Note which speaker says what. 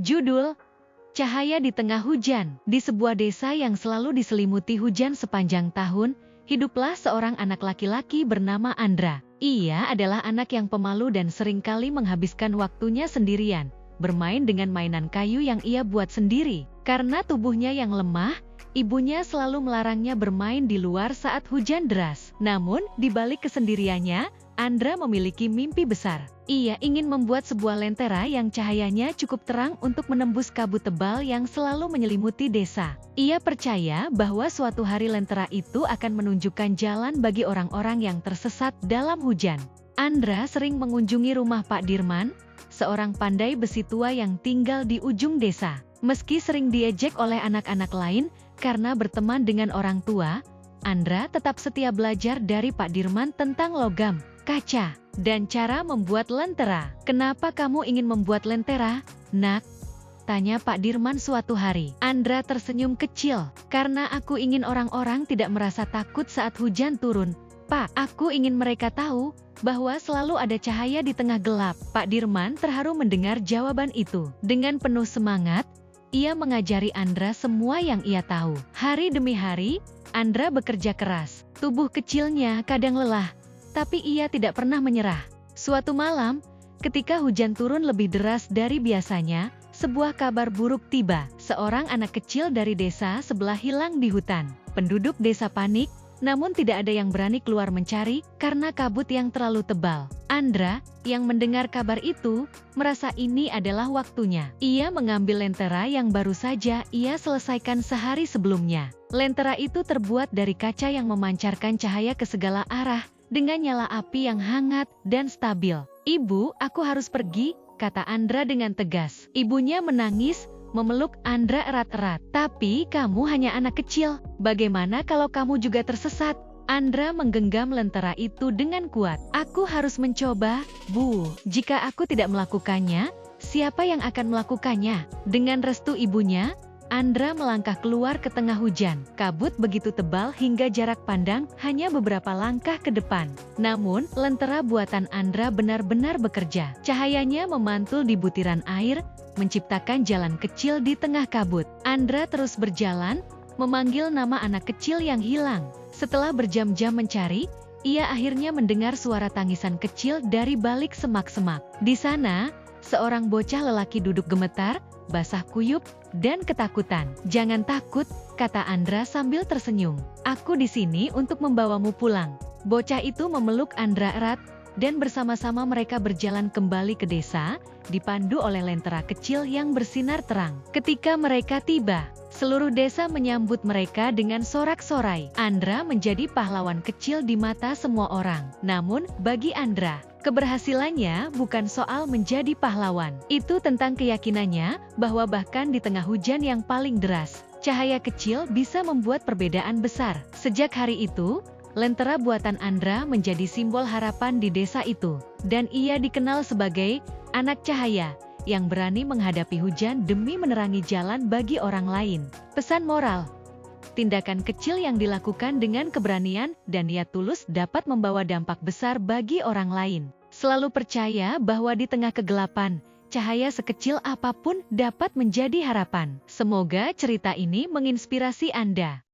Speaker 1: Judul: Cahaya di Tengah Hujan. Di sebuah desa yang selalu diselimuti hujan sepanjang tahun, hiduplah seorang anak laki-laki bernama Andra. Ia adalah anak yang pemalu dan seringkali menghabiskan waktunya sendirian, bermain dengan mainan kayu yang ia buat sendiri. Karena tubuhnya yang lemah, ibunya selalu melarangnya bermain di luar saat hujan deras. Namun, di balik kesendiriannya, Andra memiliki mimpi besar. Ia ingin membuat sebuah lentera yang cahayanya cukup terang untuk menembus kabut tebal yang selalu menyelimuti desa. Ia percaya bahwa suatu hari lentera itu akan menunjukkan jalan bagi orang-orang yang tersesat dalam hujan. Andra sering mengunjungi rumah Pak Dirman, seorang pandai besi tua yang tinggal di ujung desa. Meski sering diejek oleh anak-anak lain karena berteman dengan orang tua, Andra tetap setia belajar dari Pak Dirman tentang logam, kaca, dan cara membuat lentera. "Kenapa kamu ingin membuat lentera, Nak?" tanya Pak Dirman suatu hari. Andra tersenyum kecil. "Karena aku ingin orang-orang tidak merasa takut saat hujan turun, Pak. Aku ingin mereka tahu bahwa selalu ada cahaya di tengah gelap." Pak Dirman terharu mendengar jawaban itu. Dengan penuh semangat, ia mengajari Andra semua yang ia tahu. Hari demi hari, Andra bekerja keras. Tubuh kecilnya kadang lelah, tapi ia tidak pernah menyerah. Suatu malam, ketika hujan turun lebih deras dari biasanya, sebuah kabar buruk tiba. Seorang anak kecil dari desa sebelah hilang di hutan. Penduduk desa panik, namun tidak ada yang berani keluar mencari karena kabut yang terlalu tebal. Andra, yang mendengar kabar itu, merasa ini adalah waktunya. Ia mengambil lentera yang baru saja ia selesaikan sehari sebelumnya. Lentera itu terbuat dari kaca yang memancarkan cahaya ke segala arah, dengan nyala api yang hangat dan stabil. "Ibu, aku harus pergi," kata Andra dengan tegas. Ibunya menangis, memeluk Andra erat-erat. "Tapi kamu hanya anak kecil, bagaimana kalau kamu juga tersesat?" Andra menggenggam lentera itu dengan kuat. "Aku harus mencoba, Bu. Jika aku tidak melakukannya, siapa yang akan melakukannya?" Dengan restu ibunya, Andra melangkah keluar ke tengah hujan. Kabut begitu tebal hingga jarak pandang hanya beberapa langkah ke depan. Namun, lentera buatan Andra benar-benar bekerja. Cahayanya memantul di butiran air, menciptakan jalan kecil di tengah kabut. Andra terus berjalan, memanggil nama anak kecil yang hilang. Setelah berjam-jam mencari, ia akhirnya mendengar suara tangisan kecil dari balik semak-semak. Di sana, seorang bocah lelaki duduk gemetar, basah kuyup, dan ketakutan. "Jangan takut," kata Andra sambil tersenyum. "Aku di sini untuk membawamu pulang." Bocah itu memeluk Andra erat, dan bersama-sama mereka berjalan kembali ke desa, dipandu oleh lentera kecil yang bersinar terang. Ketika mereka tiba, seluruh desa menyambut mereka dengan sorak-sorai. Andra menjadi pahlawan kecil di mata semua orang. Namun, bagi Andra, keberhasilannya bukan soal menjadi pahlawan. Itu tentang keyakinannya bahwa bahkan di tengah hujan yang paling deras, cahaya kecil bisa membuat perbedaan besar. Sejak hari itu, lentera buatan Andra menjadi simbol harapan di desa itu. Dan ia dikenal sebagai anak cahaya yang berani menghadapi hujan demi menerangi jalan bagi orang lain. Pesan moral: tindakan kecil yang dilakukan dengan keberanian dan niat tulus dapat membawa dampak besar bagi orang lain. Selalu percaya bahwa di tengah kegelapan, cahaya sekecil apapun dapat menjadi harapan. Semoga cerita ini menginspirasi Anda.